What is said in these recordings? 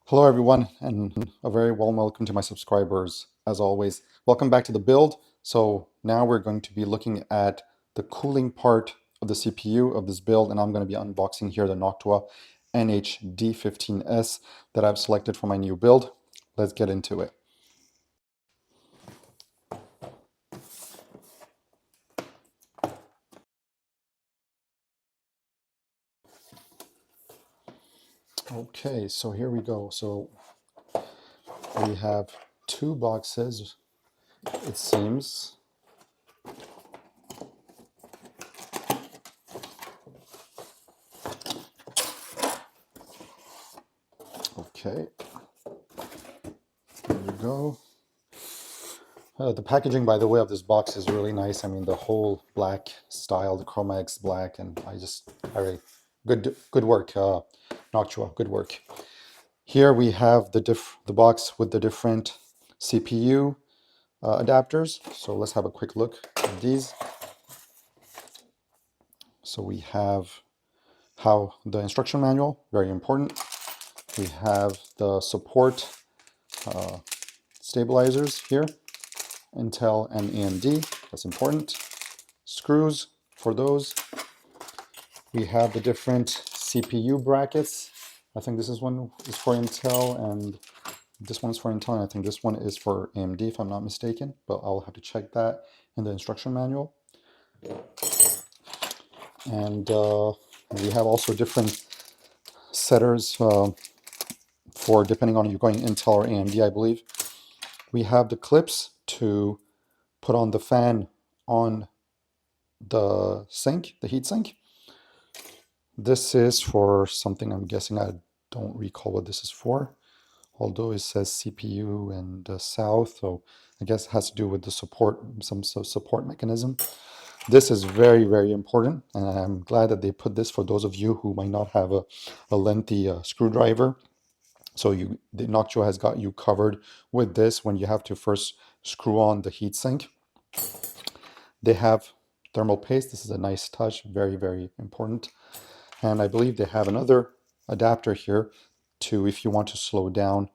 Hello everyone, and a very warm welcome to my subscribers as always. Welcome back to the build. So now we're going to be looking at the cooling part of the CPU of this build, and I'm going to be unboxing here the Noctua NH-D15S that I've selected for my new build. Let's get into it. Okay, so here we go. So we have two boxes, it seems. Okay, there we go. The packaging, by the way, of this box is really nice. I mean, the whole black style, the chroma X black, and very good work, Noctua, good work. Here we have the box with the different CPU adapters. So let's have a quick look at these. So we have the instruction manual, very important. We have the support stabilizers here. Intel and AMD, that's important. Screws for those. We have the different CPU brackets. I think this one is for Intel and this one's for Intel, and I think this one is for AMD if I'm not mistaken, but I'll have to check that in the instruction manual. And we have also different setters for depending on if you're going Intel or AMD, I believe. We have the clips to put on the fan on the sink, the heat sink. This is for something, I'm guessing, I don't recall what this is for, although it says CPU and south, so I guess it has to do with the support, some support mechanism. This is very, very important, and I'm glad that they put this for those of you who might not have a lengthy screwdriver. So the Noctua has got you covered with this when you have to first screw on the heatsink. They have thermal paste. This is a nice touch, very, very important. And I believe they have another adapter here to, if you want to slow down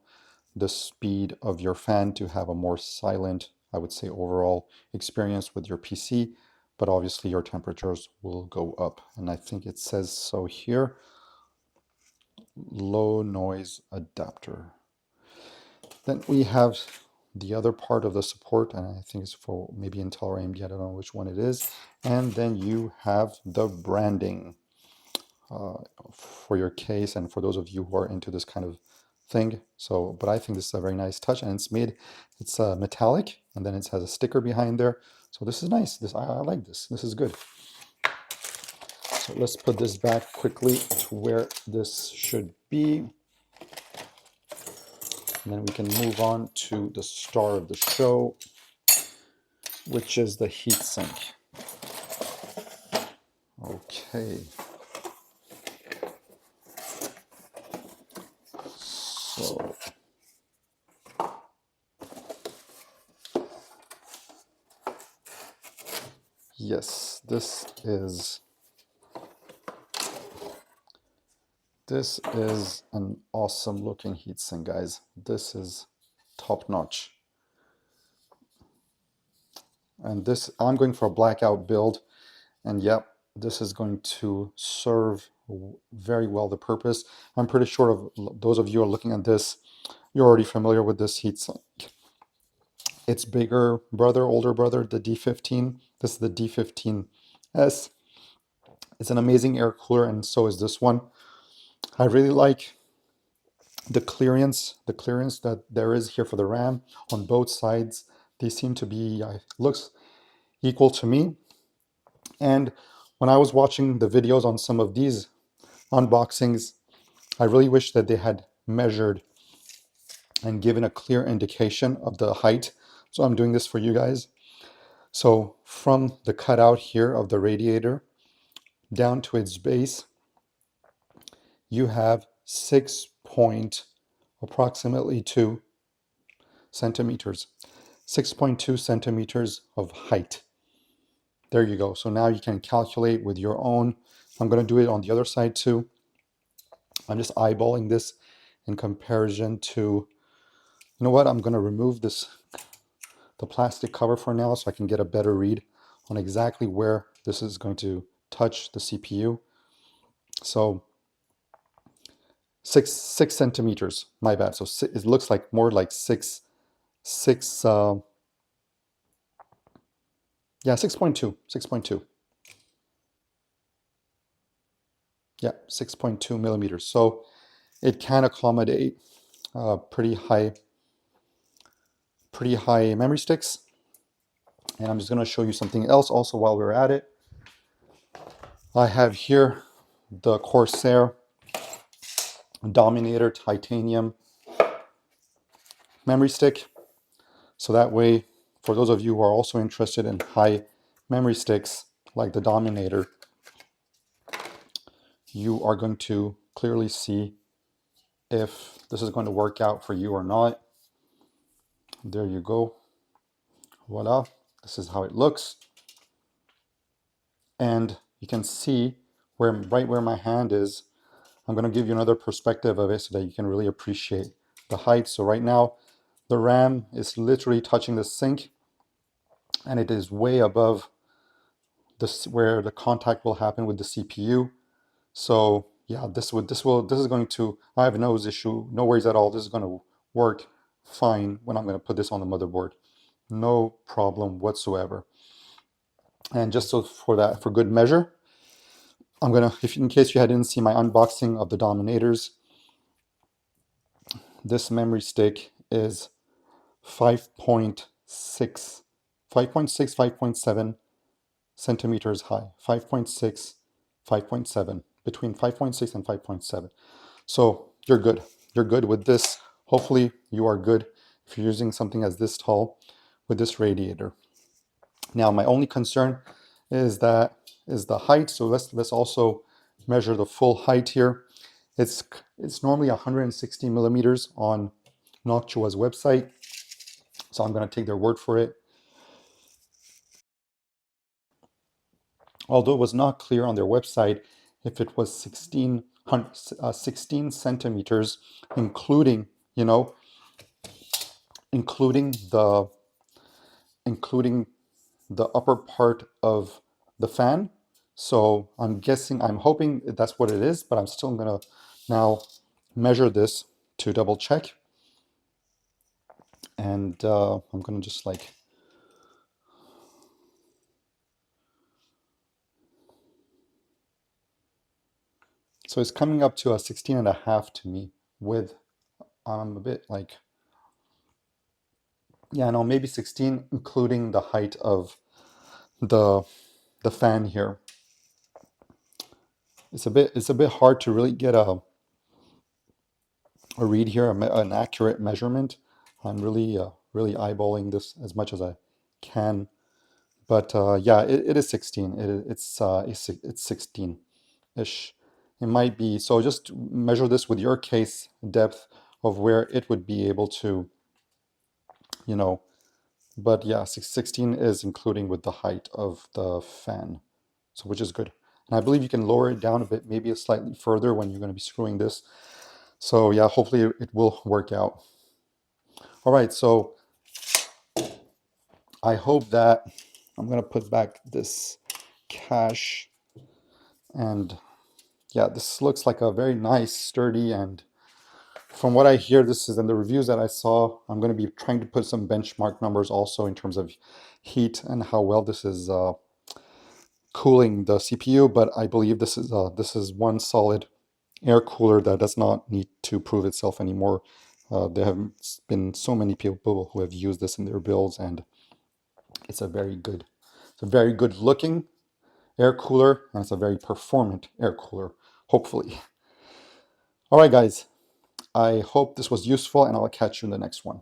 the speed of your fan to have a more silent, I would say, overall experience with your PC, but obviously your temperatures will go up. And I think it says so here. Low noise adapter. Then we have the other part of the support, and I think it's for maybe Intel or AMD, I don't know which one it is. And then you have the branding for your case and for those of you who are into this kind of thing. So, but I think this is a very nice touch, and it's metallic, and then it has a sticker behind there. So this is nice. I like this. This is good. So let's put this back quickly to where this should be. And then we can move on to the star of the show, which is the heatsink. Okay. So yes, this is an awesome looking heatsink, guys. This is top notch. And this, I'm going for a blackout build, and yep, this is going to serve very well the purpose. I'm pretty sure of those of you who are looking at this, you're already familiar with this heatsink. Its bigger brother, older brother, the D15. This is the D15S. It's an amazing air cooler, and so is this one. I really like the clearance that there is here for the RAM on both sides. They seem to be, looks equal to me. And when I was watching the videos on some of these unboxings, I really wish that they had measured and given a clear indication of the height. So I'm doing this for you guys. So from the cutout here of the radiator down to its base, you have approximately 2 centimeters. 6.2 centimeters of height. There you go. So now you can calculate with your own. I'm going to do it on the other side too. I'm just eyeballing this, in comparison to, you know what, I'm going to remove the plastic cover for now so I can get a better read on exactly where this is going to touch the CPU. So 6 centimeters, my bad. So it looks like more like 6, yeah, 6.2. Yeah, 6.2 millimeters. So it can accommodate pretty high memory sticks. And I'm just going to show you something else also while we're at it. I have here the Corsair Dominator titanium memory stick. So that way, for those of you who are also interested in high memory sticks like the Dominator, you are going to clearly see if this is going to work out for you or not. There you go. Voila. This is how it looks. And you can see right where my hand is. I'm going to give you another perspective of it so that you can really appreciate the height. So right now, the RAM is literally touching the sink, and it is way above this where the contact will happen with the CPU. So yeah, this is going to, I have no issue, no worries at all. This is going to work fine when I'm going to put this on the motherboard. No problem whatsoever. And just so for good measure, I'm gonna, if in case you didn't see my unboxing of the Dominators, this memory stick is 5.6, 5.7 centimeters high. 5.6, 5.7, between 5.6 and 5.7. So you're good. You're good with this. Hopefully you are good if you're using something as this tall with this radiator. Now my only concern is the height. So let's also measure the full height here. It's normally 160 millimeters on Noctua's website. So I'm going to take their word for it. Although it was not clear on their website if it was 16 centimeters, including, you know, including the upper part of the fan. So I'm guessing, I'm hoping that's what it is, but I'm still gonna now measure this to double check. And I'm gonna just like, so it's coming up to a 16.5 to me with, I'm a bit like, yeah, no, maybe 16, including the height of the fan here. It's a bit hard to really get a read here, an accurate measurement. I'm really eyeballing this as much as I can, but yeah, it is 16. It's 16-ish. It might be, so just measure this with your case depth of where it would be able to, you know, but yeah, 16 is including with the height of the fan, so which is good. And I believe you can lower it down a bit, maybe slightly further when you're going to be screwing this. So yeah, hopefully it will work out. All right, so I hope that I'm going to put back this cache, and yeah, this looks like a very nice, sturdy, and from what I hear, this is in the reviews that I saw, I'm going to be trying to put some benchmark numbers also in terms of heat and how well this is cooling the CPU, but I believe this is one solid air cooler that does not need to prove itself anymore. There have been so many people who have used this in their builds, and it's a very good looking air cooler, and it's a very performant air cooler, hopefully. All right, guys, I hope this was useful, and I'll catch you in the next one.